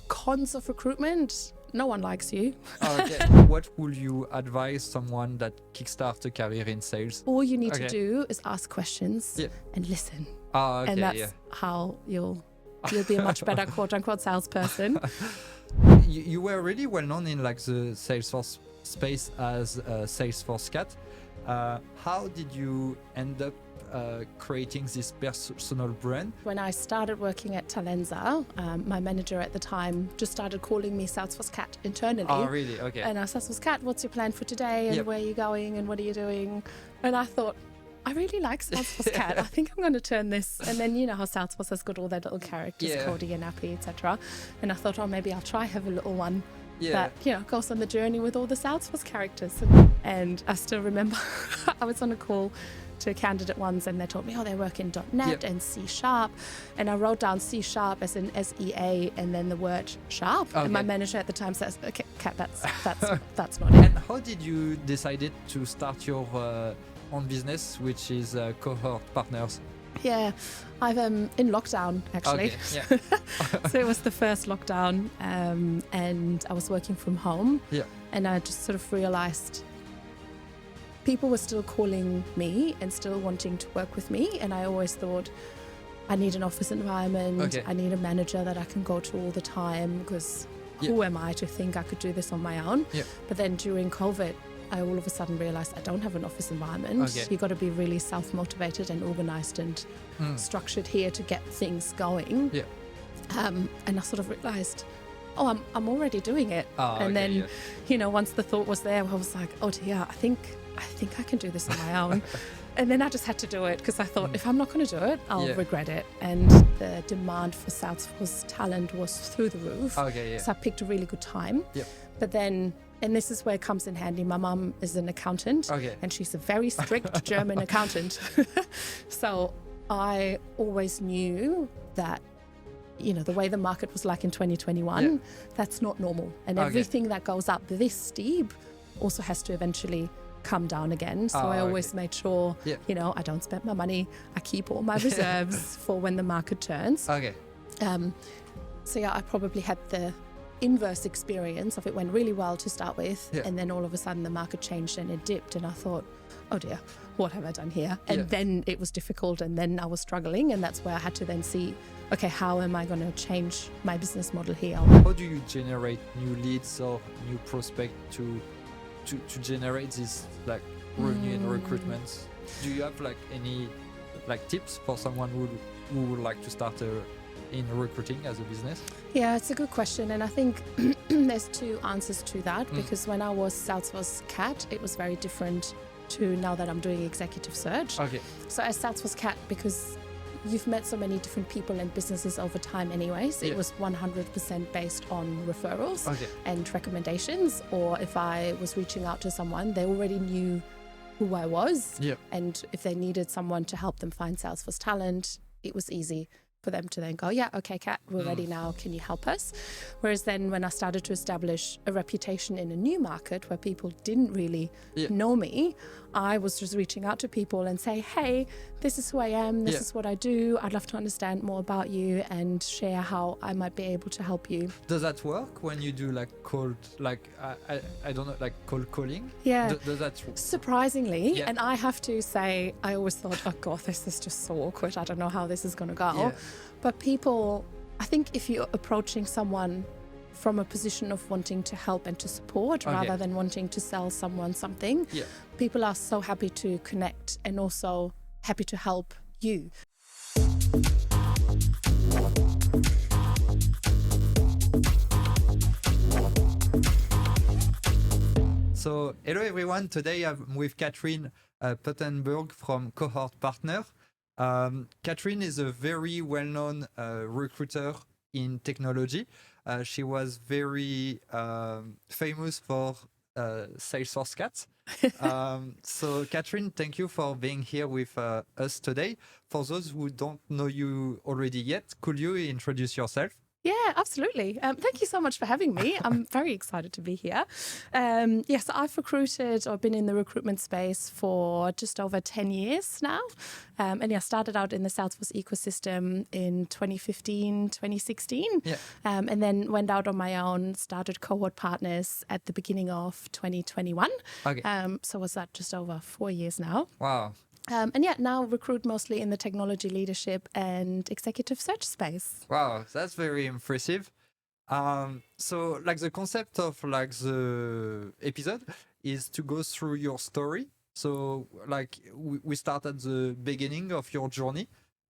Cons of recruitment: no one likes you. Okay. What would you advise someone that kickstarts a career in sales? All you need to do is ask questions and listen. Okay, and that's how you'll be a much better quote-unquote salesperson. You were really well known in like the Salesforce space as Salesforce Kat. How did you end up creating this personal brand? When I started working at Talenza, my manager at the time just started calling me Salesforce Kat internally. Oh, really? Okay. And I was Salesforce Kat, what's your plan for today? And where are you going? And what are you doing? And I thought, I really like Salesforce Kat. I think I'm going to turn this. And then you know how Salesforce has got all their little characters, Cody and Appy, etc. And I thought, oh, maybe I'll try have a little one that goes on the journey with all the Salesforce characters. And I still remember I was on a call to a candidate once and they told me, they work in .NET and C#. And I wrote down C# as in SEA and then the word sharp. Okay. And my manager at the time says, okay, Kat, that's not it. And how did you decide to start your own business, which is Kohort Partners? Yeah, I've in lockdown actually. Okay, So it was the first lockdown and I was working from home. Yeah. And I just sort of realized people were still calling me and still wanting to work with me. And I always thought, I need an office environment. Okay. I need a manager that I can go to all the time because who am I to think I could do this on my own? Yeah. But then during COVID, I all of a sudden realized I don't have an office environment. Okay. You've got to be really self-motivated and organized and structured here to get things going. Yeah. And I sort of realized, I'm already doing it. And then, once the thought was there, I was like, oh dear, I think I can do this on my own. And then I just had to do it because I thought if I'm not going to do it, I'll regret it. And the demand for Salesforce talent was through the roof. Okay, so I picked a really good time. Yep. But then, and this is where it comes in handy, my mum is an accountant and she's a very strict German accountant. So I always knew that, the way the market was like in 2021, that's not normal. And everything that goes up this steep also has to eventually come down again. So I always made sure, I don't spend my money. I keep all my reserves for when the market turns. Okay. So I probably had the inverse experience of it went really well to start with. And then all of a sudden the market changed and it dipped. And I thought, oh dear, what have I done here? And then it was difficult and then I was struggling. And that's where I had to then see, okay, how am I going to change my business model here? How do you generate new leads or new prospect to generate this like revenue in recruitment? Do you have like any like tips for someone who would like to start in recruiting as a business? Yeah, it's a good question. And I think there's two answers to that because when I was Salesforce Kat, it was very different to now that I'm doing executive search. Okay. So as Salesforce Kat, because you've met so many different people and businesses over time anyways, it was 100% based on referrals and recommendations. Or if I was reaching out to someone, they already knew who I was. And if they needed someone to help them find Salesforce talent, it was easy for them to then go, okay, Kat, we're ready now. Can you help us? Whereas then when I started to establish a reputation in a new market where people didn't really know me, I was just reaching out to people and say, hey, this is who I am. This is what I do. I'd love to understand more about you and share how I might be able to help you. Does that work when you do like cold, like, I don't know, like cold calling? Yeah. Does that? Surprisingly. Yeah. And I have to say, I always thought, oh God, this is just so awkward. I don't know how this is going to go. Yeah. But people, I think if you're approaching someone from a position of wanting to help and to support rather than wanting to sell someone something, people are so happy to connect and also happy to help you. So, hello everyone. Today I'm with Kathrin Pantenburg from Kohort Partners. Kathrin is a very well-known recruiter in technology. She was very famous for Salesforce Kat. So Kathrin, thank you for being here with us today. For those who don't know you already yet, could you introduce yourself? Yeah, absolutely. Thank you so much for having me. I'm very excited to be here. Yes, I've recruited or been in the recruitment space for just over 10 years now. And yeah, started out in the Salesforce ecosystem in 2015, 2016. Yeah. And then went out on my own, started Kohort Partners at the beginning of 2021. Okay. So was that just over 4 years now. Wow. And yeah, now recruit mostly in the technology leadership and executive search space. Wow, that's very impressive. So like the concept of like the episode is to go through your story. So like we start at the beginning of your journey,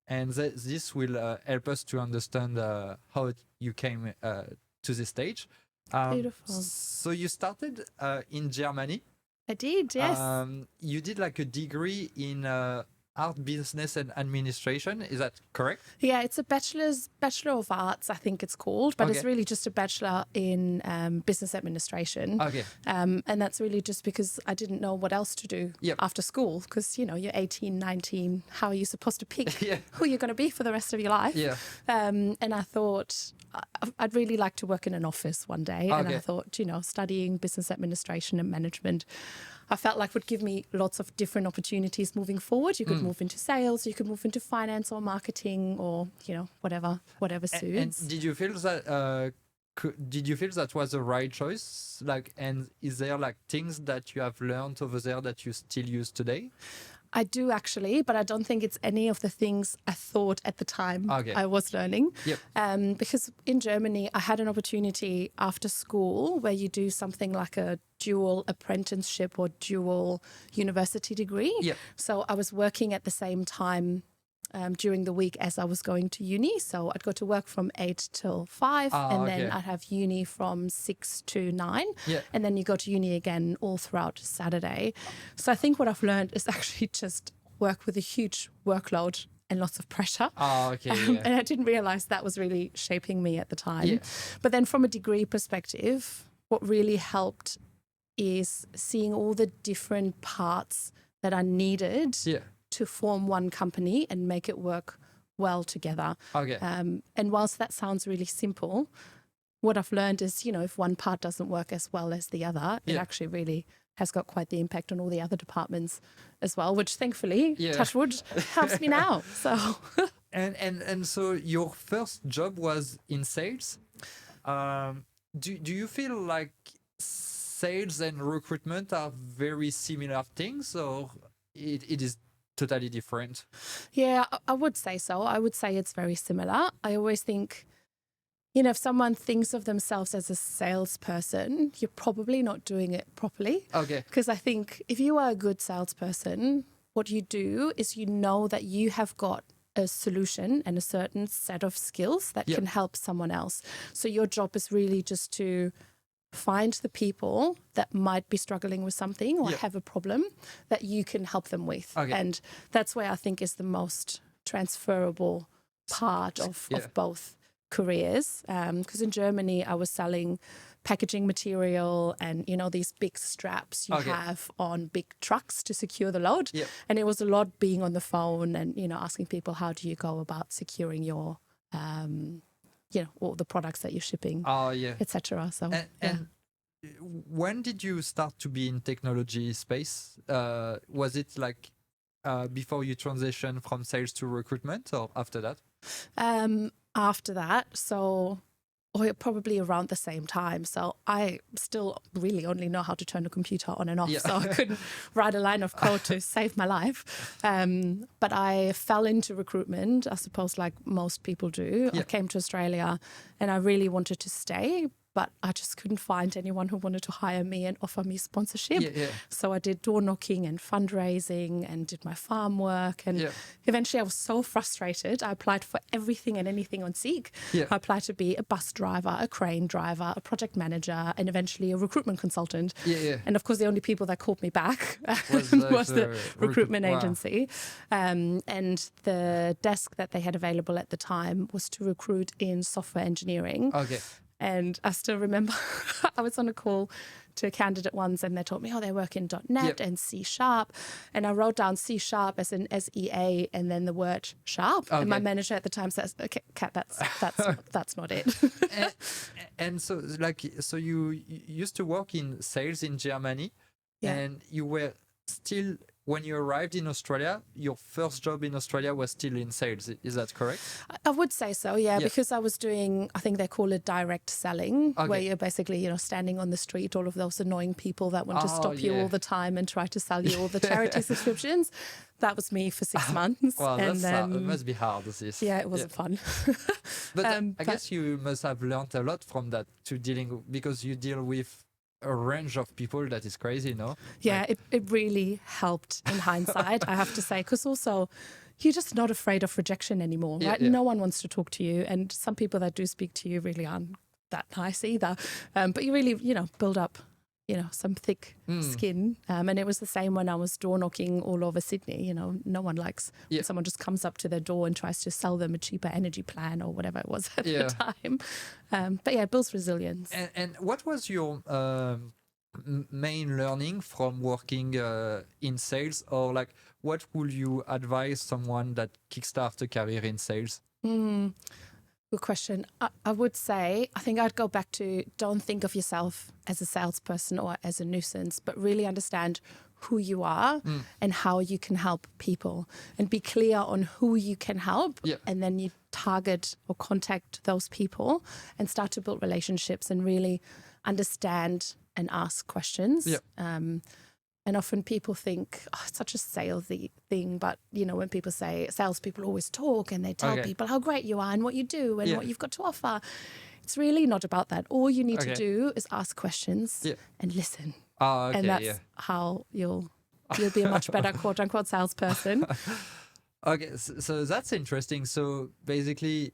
and this will help us to understand how you came to this stage. Beautiful. So you started in Germany. I did, yes. You did like a degree in art, business, and administration. Is that correct? Yeah, it's a Bachelor of Arts, I think it's called, but it's really just a bachelor in business administration. Okay. And that's really just because I didn't know what else to do after school, because, you know, you're 18, 19, how are you supposed to pick who you're going to be for the rest of your life? Yeah. And I thought I'd really like to work in an office one day. And I thought, you know, studying business administration and management, I felt like would give me lots of different opportunities moving forward. You could move into sales, you could move into finance or marketing, or, you know, whatever suits. And did you feel that was the right choice? Like, and is there like things that you have learned over there that you still use today? I do actually, but I don't think it's any of the things I thought at the time I was learning. Yep. Because in Germany, I had an opportunity after school where you do something like a dual apprenticeship or dual university degree. Yep. So I was working at the same time during the week as I was going to uni. So I'd go to work from 8 till 5 then I'd have uni from 6 to 9 and then you go to uni again all throughout Saturday. So I think what I've learned is actually just work with a huge workload and lots of pressure. And I didn't realize that was really shaping me at the time. But then from a degree perspective, what really helped is seeing all the different parts that are needed to form one company and make it work well together. And whilst that sounds really simple, what I've learned is, you know, if one part doesn't work as well as the other, it actually really has got quite the impact on all the other departments as well, which thankfully, touch wood, helps me now. So and so your first job was in sales. Do you feel like sales and recruitment are very similar things, or it is totally different? Yeah, I would say so. I would say it's very similar. I always think, you know, if someone thinks of themselves as a salesperson, you're probably not doing it properly. Because I think if you are a good salesperson, what you do is you know that you have got a solution and a certain set of skills that can help someone else. So your job is really just to find the people that might be struggling with something or have a problem that you can help them with. And that's where I think is the most transferable part of both careers. Because in Germany, I was selling packaging material and, you know, these big straps you have on big trucks to secure the load. And it was a lot being on the phone and, you know, asking people, how do you go about securing your you know, all the products that you're shipping, etc. So, and when did you start to be in technology space? Was it like before you transition from sales to recruitment, or after that? After that, so probably around the same time. So I still really only know how to turn a computer on and off. So I couldn't write a line of code to save my life. But I fell into recruitment, I suppose, like most people do. I came to Australia and I really wanted to stay, but I just couldn't find anyone who wanted to hire me and offer me sponsorship. So I did door knocking and fundraising and did my farm work. And eventually I was so frustrated. I applied for everything and anything on Seek. I applied to be a bus driver, a crane driver, a project manager, and eventually a recruitment consultant. And of course, the only people that called me back was the recruitment agency. And the desk that they had available at the time was to recruit in software engineering. And I still remember I was on a call to a candidate once and they told me, they work in .NET and C#. And I wrote down C# as an SEA and then the word sharp. And my manager at the time says, okay, Kat, that's not it. and so you used to work in sales in Germany and you were still, when you arrived in Australia, your first job in Australia was still in sales. Is that correct? I would say so, because I was doing, I think they call it direct selling, where you're basically, standing on the street, all of those annoying people that want to stop you all the time and try to sell you all the charity subscriptions. That was me for 6 months. Well, it must be hard, this. Yeah, it wasn't fun. But I guess you must have learned a lot from that because you deal with a range of people that is crazy, no? Yeah, it really helped in hindsight, I have to say, because also you're just not afraid of rejection anymore, right? No one wants to talk to you, and some people that do speak to you really aren't that nice either. But you really, build up, some thick skin. And it was the same when I was door knocking all over Sydney. No one likes when someone just comes up to their door and tries to sell them a cheaper energy plan or whatever it was at the time. But it builds resilience. And what was your main learning from working in sales, or like what would you advise someone that kickstarts a career in sales? Good question. I would say, I think I'd go back to, don't think of yourself as a salesperson or as a nuisance, but really understand who you are and how you can help people, and be clear on who you can help. And then you target or contact those people and start to build relationships and really understand and ask questions. And often people think, it's such a salesy thing. But, when people say salespeople always talk and they tell people how great you are and what you do and what you've got to offer. It's really not about that. All you need to do is ask questions and listen. And that's how you'll be a much better quote unquote salesperson. Okay, so that's interesting. So basically,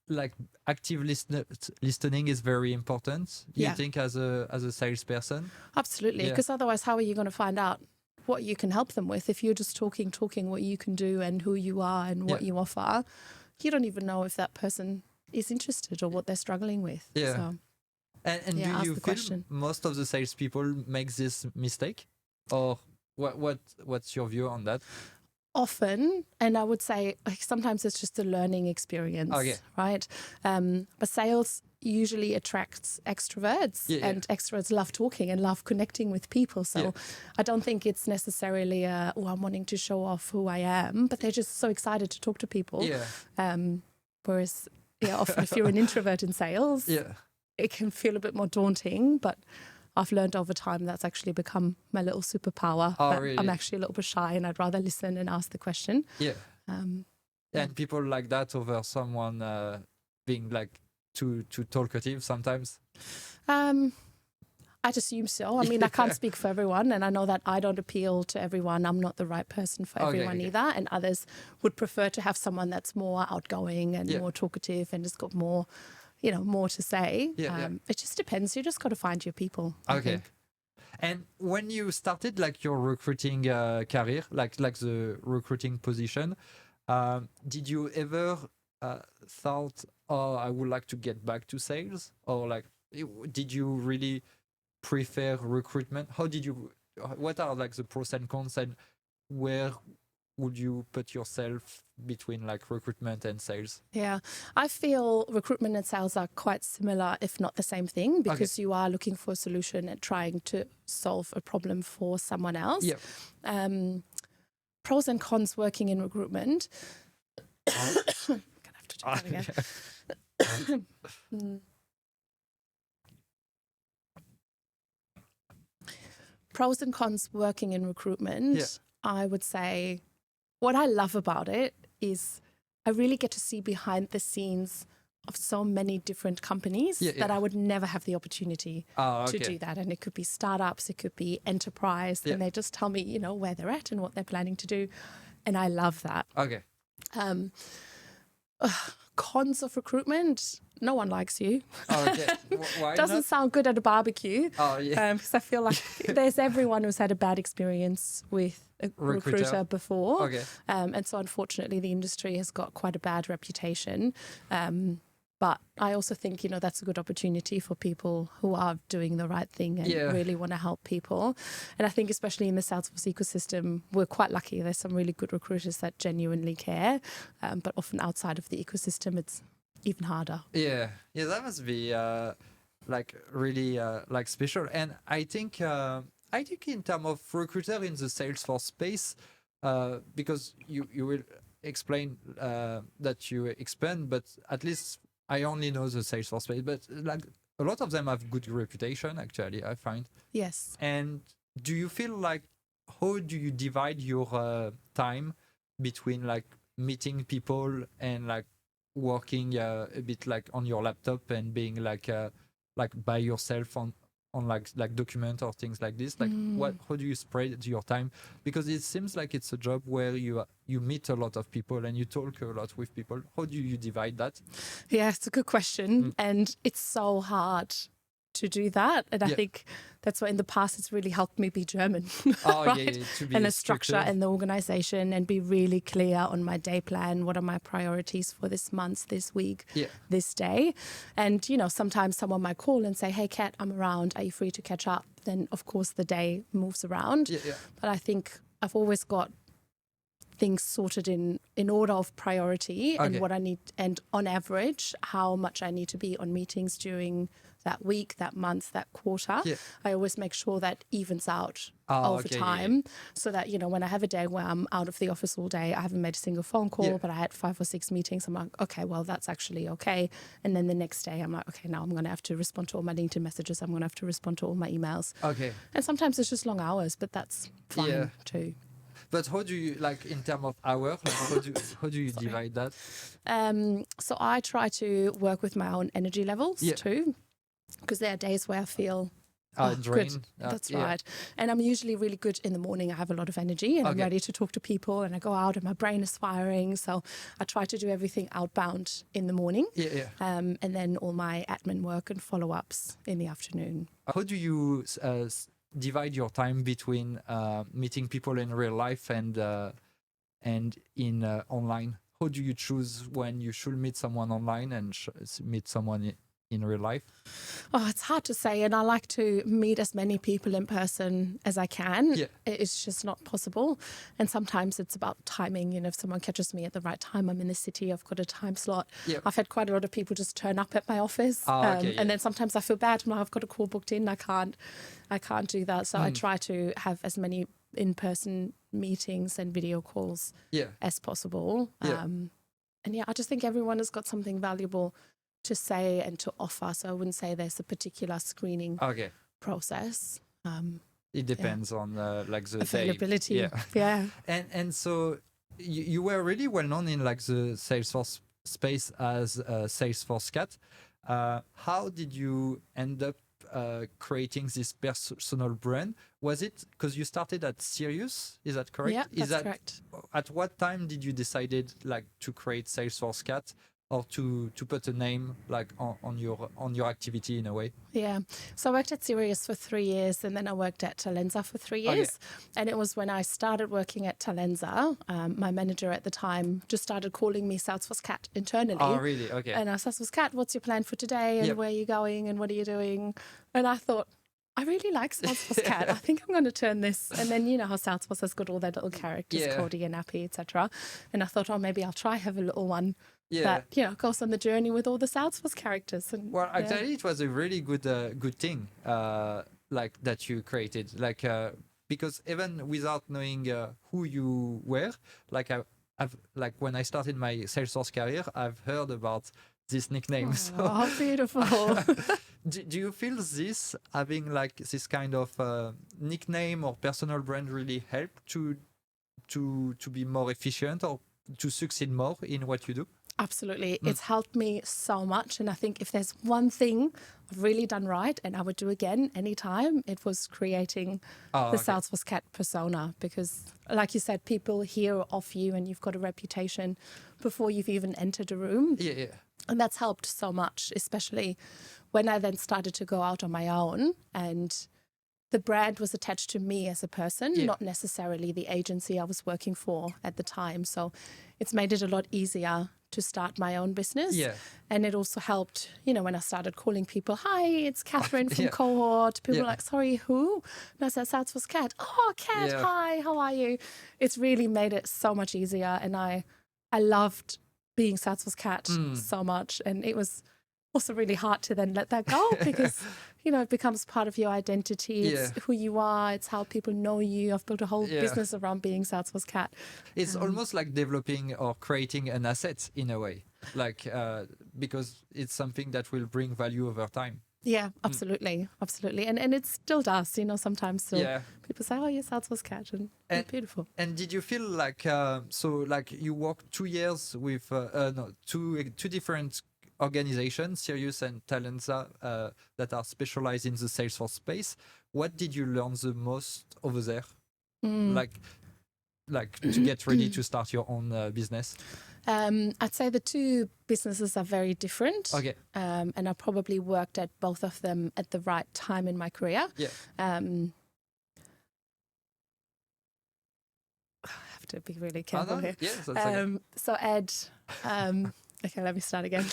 like active listening is very important. You think as a salesperson? Absolutely, because otherwise, how are you going to find out what you can help them with if you're just talking what you can do and who you are and what you offer? You don't even know if that person is interested or what they're struggling with. So, and do you feel most of the salespeople make this mistake, or what's your view on that? Often, and I would say sometimes it's just a learning experience, right? But sales usually attracts extroverts, and extroverts love talking and love connecting with people. So I don't think it's necessarily I'm wanting to show off who I am, but they're just so excited to talk to people. Whereas, often if you're an introvert in sales, it can feel a bit more daunting, but I've learned over time that's actually become my little superpower. Really? I'm actually a little bit shy and I'd rather listen and ask the question. And people like that over someone being like too talkative sometimes? I'd assume so. I mean, I can't speak for everyone, and I know that I don't appeal to everyone. I'm not the right person for everyone either. And others would prefer to have someone that's more outgoing and more talkative and has got more more to say. It just depends. You just got to find your people. I think. And when you started like your recruiting career, like the recruiting position, did you ever thought, I would like to get back to sales? Or like, did you really prefer recruitment? What are like the pros and cons, and where would you put yourself between like recruitment and sales? Yeah, I feel recruitment and sales are quite similar, if not the same thing, because you are looking for a solution and trying to solve a problem for someone else. Pros and cons working in recruitment. I'm gonna have to do that again. Pros and cons working in recruitment. I would say what I love about it is I really get to see behind the scenes of so many different companies that I would never have the opportunity to do that. And it could be startups, it could be enterprise, and they just tell me, where they're at and what they're planning to do. And I love that. Cons of recruitment, no one likes you. Why doesn't sound good at a barbecue. Because I feel like there's everyone who's had a bad experience with a recruiter before. And so unfortunately the industry has got quite a bad reputation. But I also think, that's a good opportunity for people who are doing the right thing and really want to help people. And I think especially in the Salesforce ecosystem, we're quite lucky. There's some really good recruiters that genuinely care. But often outside of the ecosystem, it's even harder. Yeah, that must be really special. And I think in terms of recruiter in the Salesforce space, because you will explain that you expand, but at least I only know the Salesforce space, but like a lot of them have good reputation, actually, I find. Yes. And do you feel like, how do you divide your time between like meeting people and like working a bit like on your laptop and being like by yourself on like document or things like this? Like how do you spread your time? Because it seems like it's a job where you meet a lot of people and you talk a lot with people. How do you divide that? Yeah, it's a good question. And it's so hard to do that. And I think that's why in the past it's really helped me be German. Right? To be and the structure and the organization, and be really clear on my day plan. What are my priorities for this month, this week, this day? And, sometimes someone might call and say, hey, Kat, I'm around. Are you free to catch up? Then, of course, the day moves around. But I think I've always got things sorted in order of priority and what I need, and on average, how much I need to be on meetings during that week, that month, that quarter. I always make sure that evens out over time, so that, when I have a day where I'm out of the office all day, I haven't made a single phone call, but I had 5 or 6 meetings. I'm like, okay, well, that's actually okay. And then the next day I'm like, okay, now I'm going to have to respond to all my LinkedIn messages. I'm going to have to respond to all my emails. And sometimes it's just long hours, but that's fine too. But how do you, like, in terms of hours, how do you divide that? So I try to work with my own energy levels too, because there are days where I feel drained. Good. That's right. And I'm usually really good in the morning. I have a lot of energy and I'm ready to talk to people, and I go out and my brain is firing. So I try to do everything outbound in the morning. And then all my admin work and follow-ups in the afternoon. How do you divide your time between meeting people in real life and in online? How do you choose when you should meet someone online and meet someone in real life? Oh, it's hard to say, and I like to meet as many people in person as I can. It's just not possible, and sometimes it's about timing. If someone catches me at the right time, I'm in the city, I've got a time slot. I've had quite a lot of people just turn up at my office, and then sometimes I feel bad. I've got a call booked in, I can't do that. So I try to have as many in-person meetings and video calls as possible. And I just think everyone has got something valuable to say and to offer. So I wouldn't say there's a particular screening process. It depends on like the availability. Day. And so you were really well known in like the Salesforce space as Salesforce Kat. How did you end up creating this personal brand? Was it because you started at Sirius? Is that correct? Yeah, that's correct. At what time did you decided like to create Salesforce Kat, or to put a name like on your activity in a way? So I worked at Sirius for 3 years, and then I worked at Talenza for 3 years. And it was when I started working at Talenza, my manager at the time just started calling me Salesforce Kat internally. Oh, really? Okay. And I was Salesforce Kat, what's your plan for today, and where are you going, and what are you doing? And I thought, I really like Salesforce Kat. I think I'm going to turn this. And then you know how Salesforce has got all their little characters, Cody and Appy, etc. And I thought, maybe I'll try have a little one that goes on the journey with all the Salesforce characters. And actually, it was a really good thing like that you created, like because even without knowing who you were, like I've like when I started my Salesforce career, I've heard about this nickname. Oh, beautiful. Do you feel this having like this kind of nickname or personal brand really help to be more efficient or to succeed more in what you do? Absolutely. It's helped me so much. And I think if there's one thing I've really done right, and I would do again anytime, it was creating the Salesforce Kat persona. Because like you said, people hear of you and you've got a reputation before you've even entered a room. And that's helped so much, especially when I then started to go out on my own, and the brand was attached to me as a person, not necessarily the agency I was working for at the time. So it's made it a lot easier to start my own business. Yeah. And it also helped, when I started calling people, hi, it's Kathrin from Kohort. People were like, sorry, who? And I said, Salesforce Kat. Oh, Kat, hi, how are you? It's really made it so much easier. And I loved being Salesforce Kat so much. And it was also really hard to then let that go because, it becomes part of your identity. It's who you are. It's how people know you. I've built a whole business around being Salesforce Kat. It's almost like developing or creating an asset in a way, like because it's something that will bring value over time. Yeah, absolutely. Absolutely. And it still does, sometimes still people say, oh, you're Salesforce Kat, and it's beautiful. And did you feel like, you worked 2 years with, two different organizations, Sirius and Talenza, that are specialized in the Salesforce space. What did you learn the most over there? Like to get ready to start your own business? I'd say the two businesses are very different. Okay. And I probably worked at both of them at the right time in my career. Yeah. I have to be really careful here. Yeah, that's okay. So Ed, okay, let me start again.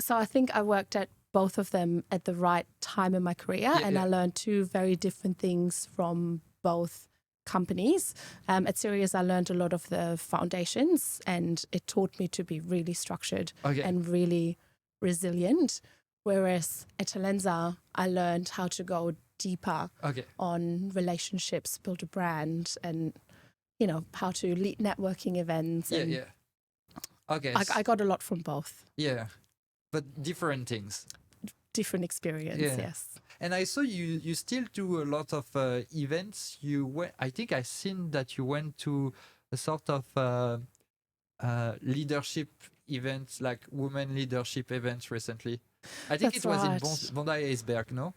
So I think I worked at both of them at the right time in my career, and I learned two very different things from both companies. At Sirius, I learned a lot of the foundations, and it taught me to be really structured and really resilient. Whereas at Talenza, I learned how to go deeper on relationships, build a brand, and how to lead networking events. Okay. I got a lot from both. Yeah, but different things. Different experience, yes. And I saw you still do a lot of events. I think I seen that you went to a sort of leadership events, like women leadership events recently. I think it was in Bondi Iceberg, no?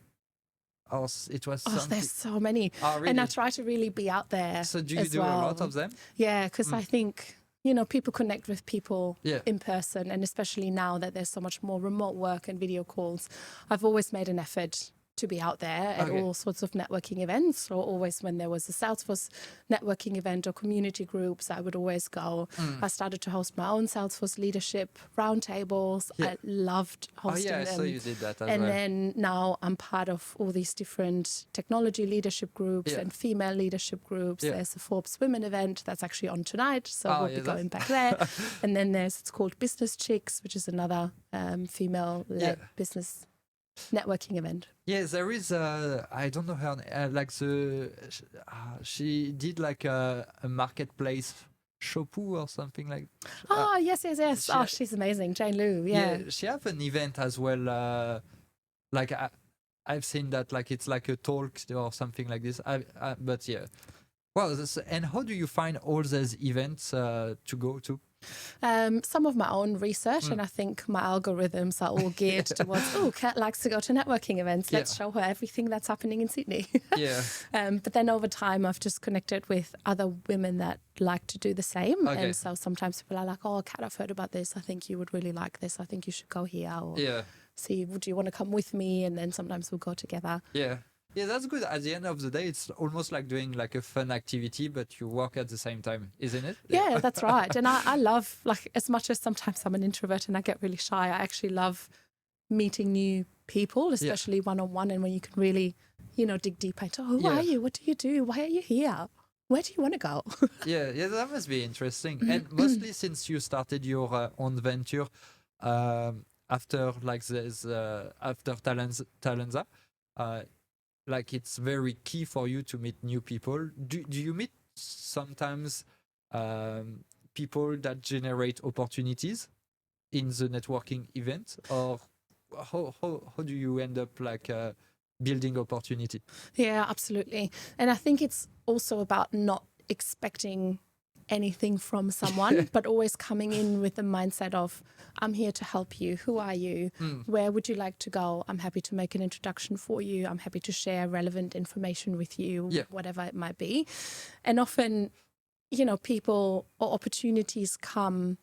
Or it was something. There's so many. Oh, really? And I try to really be out there. So do you do a lot of them? Yeah, because I think, people connect with people in person, and especially now that there's so much more remote work and video calls, I've always made an effort to be out there at all sorts of networking events, or always when there was a Salesforce networking event or community groups, I would always go. I started to host my own Salesforce leadership roundtables. I loved hosting them. So you did that as and well. then now I'm part of all these different technology leadership groups and female leadership groups. There's a Forbes Women event that's actually on tonight, so we'll be going back there. And then it's called Business Chicks, which is another female-led business networking event. Yeah, there is I don't know her name, she did like a marketplace Shopu or something like. Yes. She's amazing, Jane Liu. Yeah, she have an event as well. I've seen that, like it's like a talk or something like this. But yeah, well, and how do you find all those events to go to? Some of my own research, and I think my algorithms are all geared towards, Kat likes to go to networking events. Let's show her everything that's happening in Sydney. But then over time, I've just connected with other women that like to do the same. And so sometimes people are like, oh, Kat, I've heard about this. I think you would really like this. I think you should go here. Or see, would you want to come with me? And then sometimes we'll go together. Yeah, that's good. At the end of the day, it's almost like doing like a fun activity, but you work at the same time, isn't it? Yeah, that's right. And I love, like, as much as sometimes I'm an introvert and I get really shy, I actually love meeting new people, especially one-on-one, and when you can really, dig deeper into, who are you? What do you do? Why are you here? Where do you want to go? yeah, that must be interesting. And mostly since you started your own venture after Talenza, like it's very key for you to meet new people. Do you meet sometimes people that generate opportunities in the networking event, or how do you end up like building opportunity? Yeah, absolutely. And I think it's also about not expecting anything from someone, but always coming in with the mindset of, I'm here to help you. Who are you? Where would you like to go? I'm happy to make an introduction for you. I'm happy to share relevant information with you, whatever it might be. And often, people or opportunities come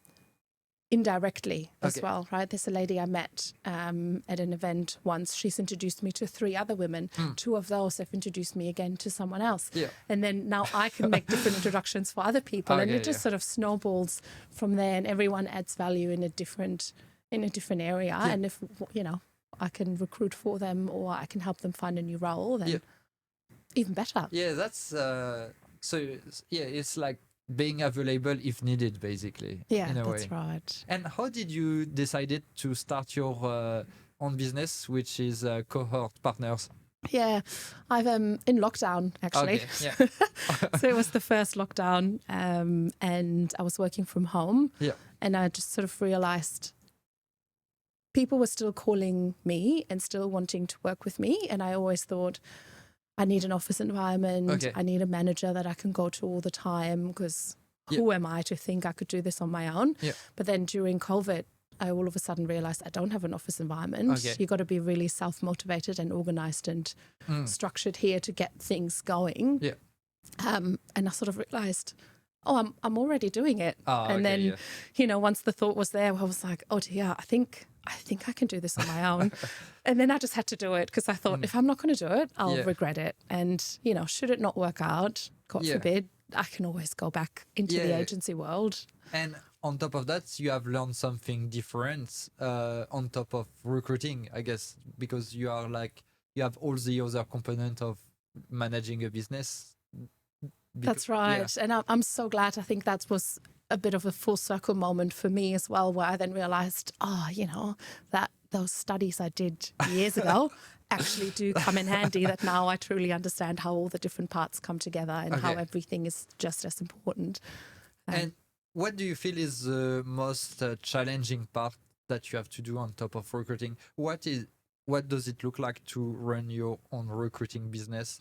indirectly as well, right? There's a lady I met at an event once. She's introduced me to 3 other women. 2 of those have introduced me again to someone else. And then now I can make different introductions for other people. And it just sort of snowballs from there, and everyone adds value in a different area. And if, I can recruit for them or I can help them find a new role, then even better. Yeah, that's it's like being available if needed, basically. Yeah, in a that's way. right. And how did you decided to start your own business, which is Kohort Partners? Yeah, I've in lockdown actually. So it was the first lockdown, and I was working from home. And I just sort of realized people were still calling me and still wanting to work with me, and I always thought, I need an office environment. I need a manager that I can go to all the time, because who am I to think I could do this on my own? But then during COVID, I all of a sudden realized I don't have an office environment. You got to be really self-motivated and organized and structured here to get things going. And I sort of realized, I'm already doing it. And then, once the thought was there, I was like, oh dear, I think I can do this on my own. And then I just had to do it, because I thought, if I'm not going to do it, I'll regret it. And, should it not work out, God forbid, I can always go back into the agency world. And on top of that, you have learned something different on top of recruiting, I guess, because you have all the other component of managing a business. That's right. And I'm so glad. I think that was a bit of a full circle moment for me as well, where I then realized, that those studies I did years ago actually do come in handy, that now I truly understand how all the different parts come together and how everything is just as important. And what do you feel is the most challenging part that you have to do on top of recruiting? What does it look like to run your own recruiting business?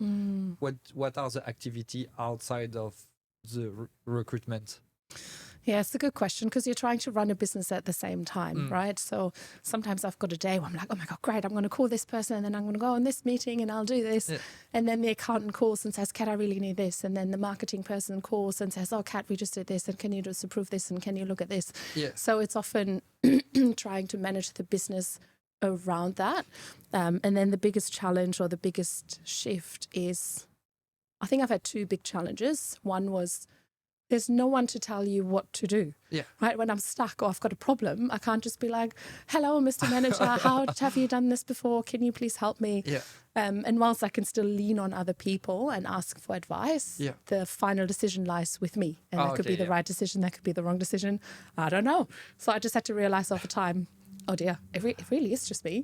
What are the activity outside of the recruitment? Yeah, it's a good question, because you're trying to run a business at the same time, right? So sometimes I've got a day where I'm like, oh my God, great, I'm going to call this person, and then I'm going to go on this meeting and I'll do this. And then the accountant calls and says, Kat, I really need this. And then the marketing person calls and says, oh, Kat, we just did this, and can you just approve this, and can you look at this? So it's often trying to manage the business around that. And then the biggest challenge or the biggest shift is, I think I've had 2 big challenges. One was, there's no one to tell you what to do. Right? When I'm stuck or I've got a problem, I can't just be like, hello, Mr. Manager, how have you done this before? Can you please help me? And whilst I can still lean on other people and ask for advice, the final decision lies with me. And that could be the right decision, that could be the wrong decision. I don't know. So I just had to realize over time, oh dear, it really is just me.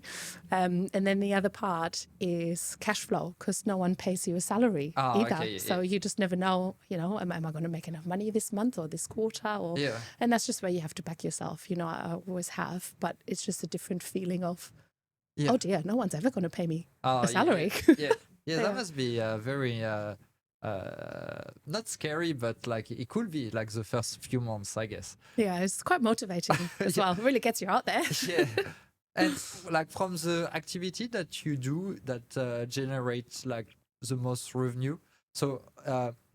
And then the other part is cash flow, because no one pays you a salary either. So you just never know, am I going to make enough money this month or this quarter? And that's just where you have to back yourself. I always have, but it's just a different feeling of, oh dear, no one's ever going to pay me a salary. That must be very... not scary, but it could be the first few months, I guess. Yeah, it's quite motivating as well. It really gets you out there. And from the activity that you do that generates the most revenue. So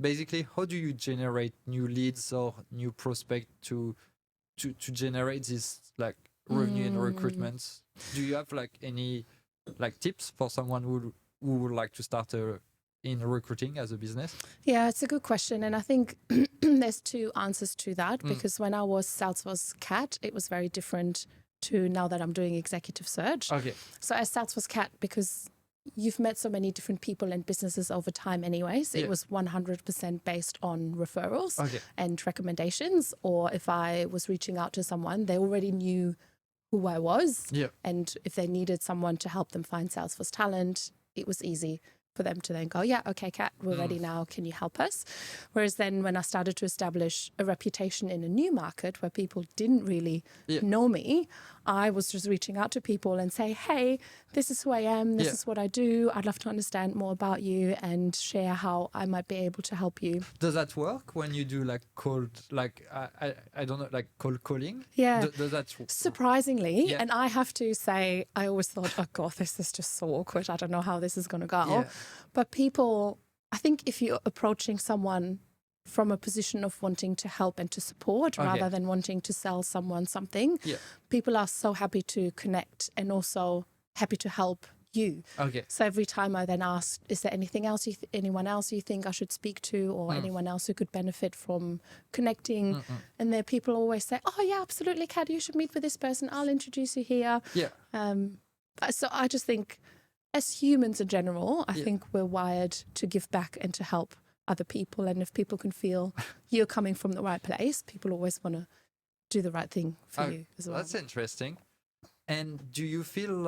basically, how do you generate new leads or new prospect to generate this revenue in recruitment? Do you have any tips for someone who would like to start in recruiting as a business? Yeah, it's a good question. And I think there's 2 answers to that, because when I was Salesforce Kat, it was very different to now that I'm doing executive search. So as Salesforce Kat, because you've met so many different people and businesses over time anyways, it was 100% based on referrals and recommendations. Or if I was reaching out to someone, they already knew who I was. And if they needed someone to help them find Salesforce talent, it was easy for them to then go, yeah, okay, Kat, we're ready now. Can you help us? Whereas then when I started to establish a reputation in a new market where people didn't really know me, I was just reaching out to people and say, hey, this is who I am. This is what I do. I'd love to understand more about you and share how I might be able to help you. Does that work when you do cold, I don't know, cold calling? Yeah. Does that surprisingly, and I have to say, I always thought, oh God, this is just so awkward. I don't know how this is going to go. But people, I think if you're approaching someone from a position of wanting to help and to support rather than wanting to sell someone something. Yeah. People are so happy to connect and also happy to help you. Okay. So every time I then ask, is there anything else anyone else you think I should speak to, or anyone else who could benefit from connecting? And there people always say, oh yeah, absolutely, Kat, you should meet with this person. I'll introduce you here. Yeah. So I just think as humans in general, I think we're wired to give back and to help other people. And if people can feel you're coming from the right place, people always want to do the right thing for you as well. That's interesting. And do you feel,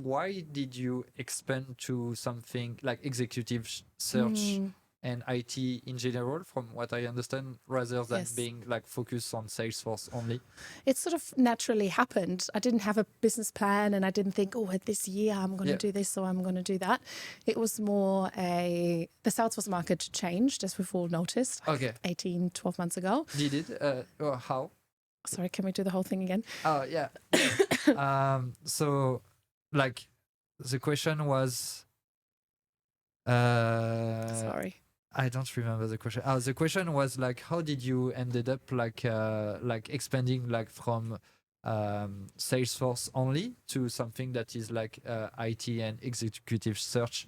why did you expand to something like executive search and IT in general, from what I understand, rather than being like focused on Salesforce only? It sort of naturally happened. I didn't have a business plan and I didn't think, oh, this year I'm going to do this or I'm going to do that. It was more the Salesforce market changed, as we've all noticed, 12 months ago. Did it? Or how? Sorry, can we do the whole thing again? Oh, yeah. So, like, the question was... Sorry. I don't remember the question. The question was like, how did you ended up like expanding like from Salesforce only to something that is like IT and executive search?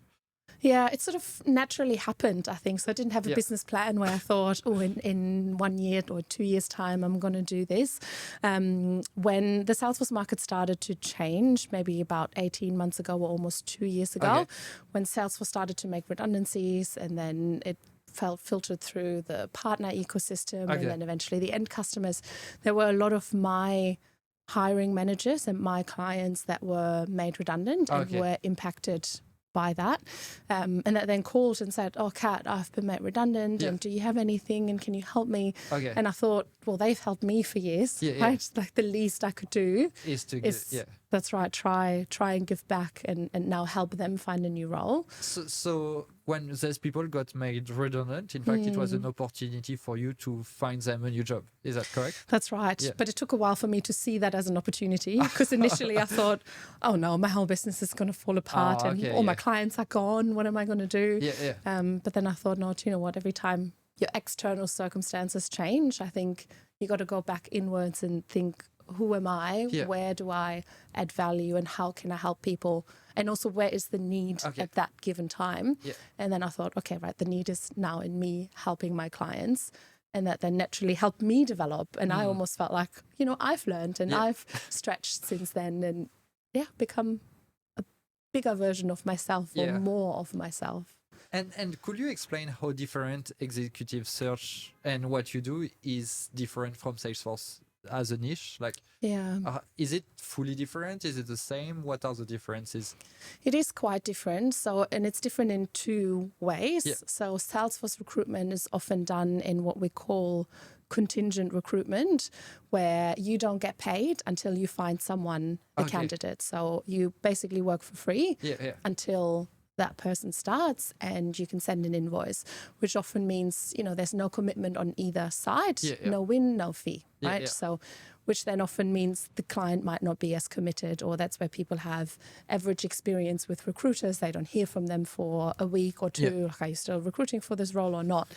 Yeah, it sort of naturally happened, I think. So I didn't have a business plan where I thought, oh, in 1 year or 2 years' time, I'm going to do this. When the Salesforce market started to change, maybe about 18 months ago or almost 2 years ago, when Salesforce started to make redundancies and then it filtered through the partner ecosystem and then eventually the end customers, there were a lot of my hiring managers and my clients that were made redundant and were impacted by that, and that then called and said, oh, Kat, I've been made redundant and do you have anything and can you help me? And I thought, well, they've helped me for years, right? Like the least I could do is that's right, try and give back and now help them find a new role. So when those people got made redundant, in fact, it was an opportunity for you to find them a new job. Is that correct? That's right. Yeah. But it took a while for me to see that as an opportunity, because initially I thought, oh no, my whole business is going to fall apart and all my clients are gone. What am I going to do? But then I thought, no, you know what? Every time your external circumstances change, I think you got to go back inwards and think, who am I? Where do I add value and how can I help people? And also, where is the need at that given time? And then I thought, okay, right, the need is now in me helping my clients. And that then naturally helped me develop. And I almost felt like, you know, I've learned and I've stretched since then and become a bigger version of myself or more of myself. And could you explain how different executive search and what you do is different from Salesforce as a niche? Like, is it fully different? Is it the same? What are the differences? It is quite different. So, and it's different in two ways. So Salesforce recruitment is often done in what we call contingent recruitment, where you don't get paid until you find someone, a candidate. So you basically work for free until that person starts and you can send an invoice, which often means, you know, there's no commitment on either side, no win, no fee, right? So, which then often means the client might not be as committed, or that's where people have average experience with recruiters. They don't hear from them for a week or two. Like, are you still recruiting for this role or not?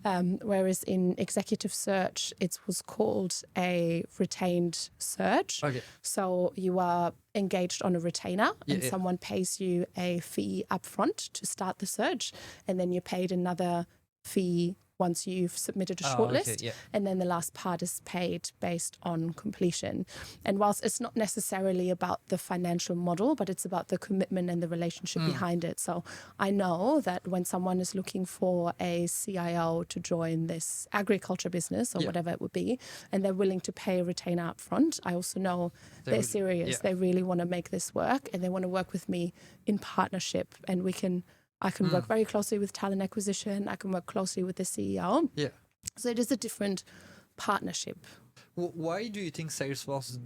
Whereas in executive search, it was called a retained search. So you are engaged on a retainer and someone pays you a fee upfront to start the search, and then you're paid another fee once you've submitted a shortlist, and then the last part is paid based on completion. And whilst it's not necessarily about the financial model, but it's about the commitment and the relationship behind it. So I know that when someone is looking for a CIO to join this agriculture business or whatever it would be, and they're willing to pay a retainer up front, I also know they're serious. They really want to make this work, and they want to work with me in partnership, and I can work very closely with talent acquisition. I can work closely with the CEO. So it is a different partnership. Why do you think Salesforce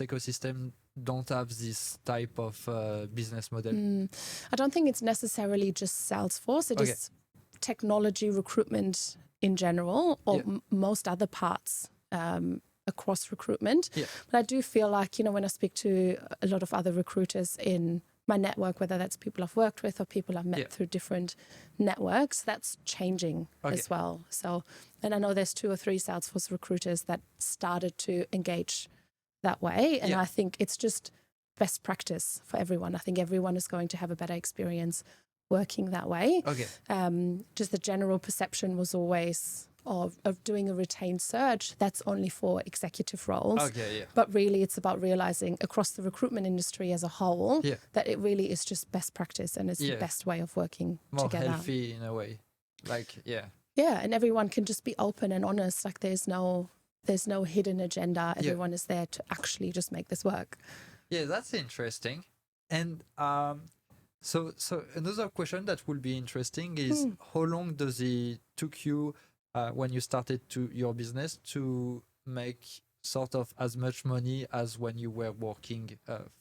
ecosystem don't have this type of business model? I don't think it's necessarily just Salesforce. It is technology recruitment in general, or most other parts across recruitment. But I do feel like, you know, when I speak to a lot of other recruiters in my network, whether that's people I've worked with or people I've met through different networks, that's changing as well. So, and I know there's 2 or 3 Salesforce recruiters that started to engage that way. And I think it's just best practice for everyone. I think everyone is going to have a better experience working that way. Just the general perception was always of doing a retained search, that's only for executive roles. But really it's about realizing across the recruitment industry as a whole that it really is just best practice and it's the best way of working together. More healthy in a way. Like, and everyone can just be open and honest. Like there's no hidden agenda. Everyone is there to actually just make this work. Yeah, that's interesting. And so another question that will be interesting is how long does it took you when you started your business to make sort of as much money as when you were working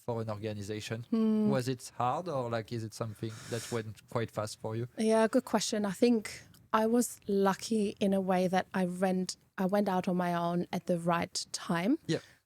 for an organization? Was it hard, or like is it something that went quite fast for you? Yeah, good question. I think I was lucky in a way that I went out on my own at the right time.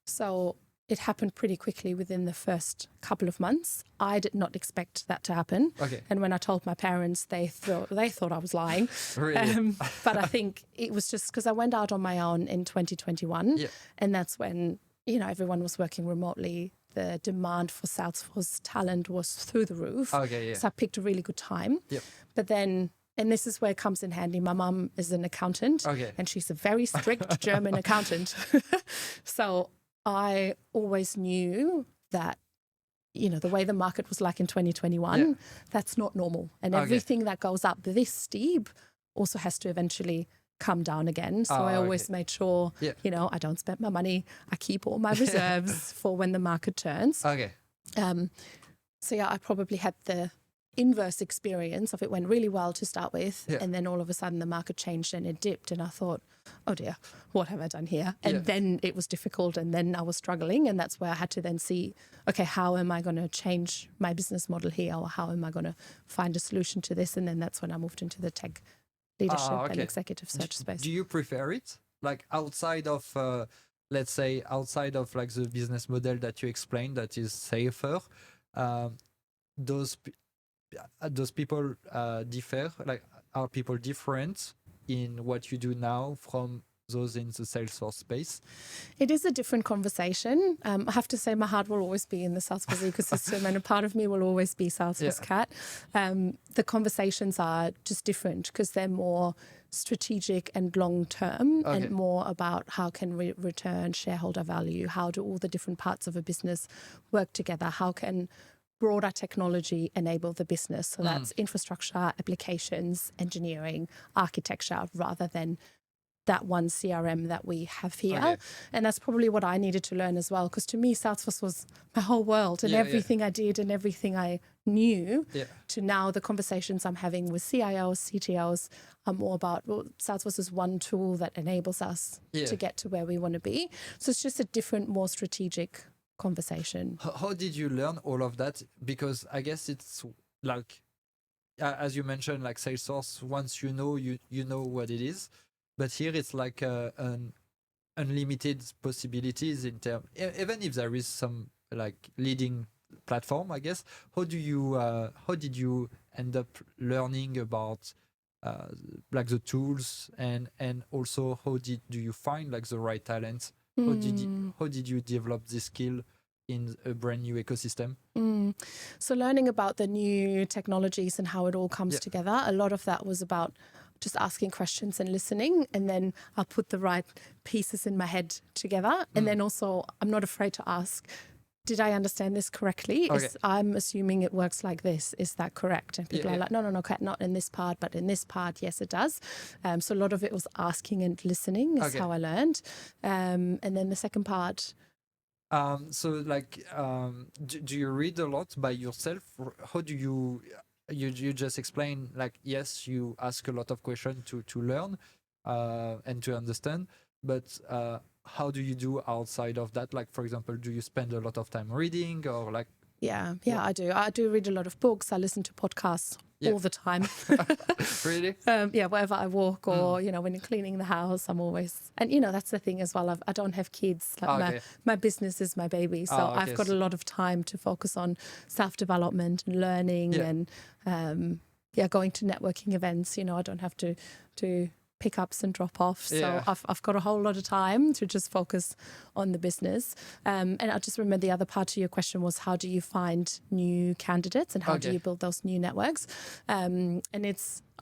So it happened pretty quickly within the first couple of months. I did not expect that to happen. And when I told my parents, they thought I was lying. Really? But I think it was just because I went out on my own in 2021. And that's when, everyone was working remotely. The demand for Salesforce talent was through the roof. So I picked a really good time. But then, and this is where it comes in handy, my mum is an accountant and she's a very strict German accountant. So I always knew that, the way the market was like in 2021, that's not normal. And everything that goes up this steep also has to eventually come down again. So I always made sure, I don't spend my money. I keep all my reserves for when the market turns. So I probably had the inverse experience of it went really well to start with. And then all of a sudden the market changed and it dipped. And I thought, oh dear, what have I done here? And then it was difficult and then I was struggling. And that's where I had to then see, okay, how am I going to change my business model here? Or how am I going to find a solution to this? And then that's when I moved into the tech leadership and executive search space. Do you prefer it? Like outside of, let's say, outside of like the business model that you explained that is safer, those people differ? Like, are people different in what you do now from those in the Salesforce space? It is a different conversation. I have to say my heart will always be in the Salesforce ecosystem and a part of me will always be Salesforce Kat. The conversations are just different because they're more strategic and long-term and more about how can we return shareholder value? How do all the different parts of a business work together? How can broader technology enable the business? So that's infrastructure, applications, engineering, architecture, rather than that one CRM that we have here. And that's probably what I needed to learn as well, because to me, Salesforce was my whole world and everything I did and everything I knew. To now the conversations I'm having with CIOs, CTOs are more about, well, Salesforce is one tool that enables us to get to where we want to be. So it's just a different, more strategic conversation. How did you learn all of that? Because I guess it's like, as you mentioned, like Salesforce, once you know what it is. But here it's like an unlimited possibilities in terms, even if there is some like leading platform, I guess. How did you end up learning about like the tools and also do you find like the right talent? How did you develop this skill in a brand new ecosystem? So learning about the new technologies and how it all comes together, a lot of that was about just asking questions and listening, and then I'll put the right pieces in my head together. And then also, I'm not afraid to ask, did I understand this correctly? I'm assuming it works like this. Is that correct? And people are like, no, Kat, not in this part, but in this part, yes, it does. So a lot of it was asking and listening is how I learned. And then the second part. So like, do you read a lot by yourself? How do you just explain, like, yes, you ask a lot of questions to learn and to understand, but how do you do outside of that? Like, for example, do you spend a lot of time reading, or like Yeah, I do. I do read a lot of books. I listen to podcasts all the time. Really? Wherever I walk or, when you're cleaning the house, I'm always... And, that's the thing as well. I don't have kids. Like my business is my baby. So I've got a lot of time to focus on self-development and learning and, going to networking events. I don't have to pickups and drop-offs. So I've got a whole lot of time to just focus on the business. And I just remember the other part of your question was, how do you find new candidates and how do you build those new networks? And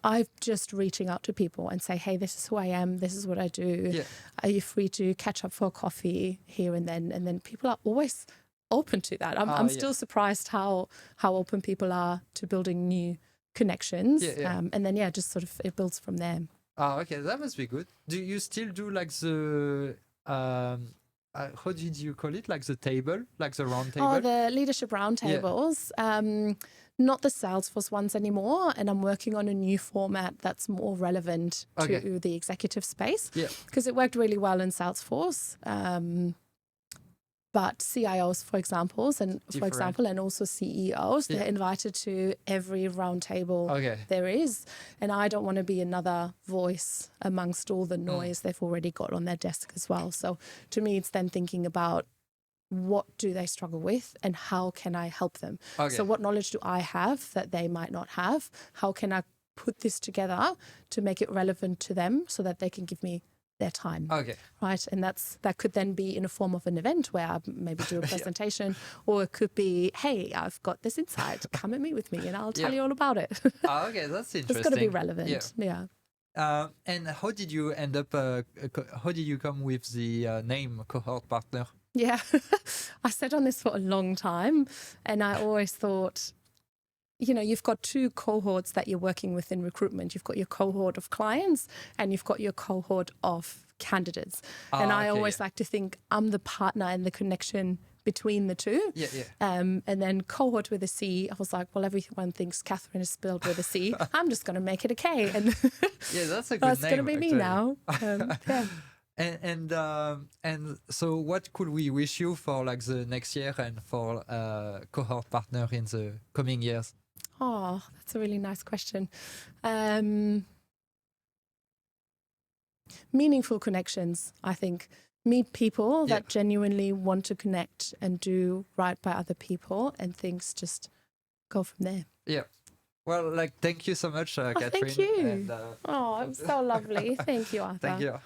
I'm just reaching out to people and say, hey, this is who I am. This is what I do. Yeah. Are you free to catch up for a coffee here and then? And then people are always open to that. I'm still surprised how open people are to building new connections. And then, just sort of it builds from there. Oh, okay, that must be good. Do you still do like the how did you call it? Like the table, like the round table? Oh, the leadership roundtables. Not the Salesforce ones anymore. And I'm working on a new format that's more relevant to the executive space. Yeah. Because it worked really well in Salesforce. But CIOs, for example, and also CEOs, they're invited to every roundtable there is. And I don't want to be another voice amongst all the noise they've already got on their desk as well. So to me, it's then thinking about what do they struggle with and how can I help them? So what knowledge do I have that they might not have? How can I put this together to make it relevant to them so that they can give me their time, right? And that could then be in a form of an event where I maybe do a presentation, or it could be, hey, I've got this insight, come and meet with me and I'll tell you all about it. That's interesting. It's got to be relevant. And how did you end up, how did you come with the name Kohort Partner? Yeah, I sat on this for a long time and I always thought, you've got two cohorts that you're working with in recruitment. You've got your cohort of clients and you've got your cohort of candidates. And I always like to think I'm the partner and the connection between the two. And then cohort with a C, I was like, well, everyone thinks Kathrin is spelled with a C. I'm just going to make it a K. And that's a good name. That's going to be me now. And so what could we wish you for like the next year and for Kohort Partner in the coming years? Oh, that's a really nice question. Meaningful connections, I think. Meet people that genuinely want to connect and do right by other people, and things just go from there. Yeah. Well, thank you so much, Kathrin. Thank you. And, it's so lovely. Thank you, Arthur. Thank you.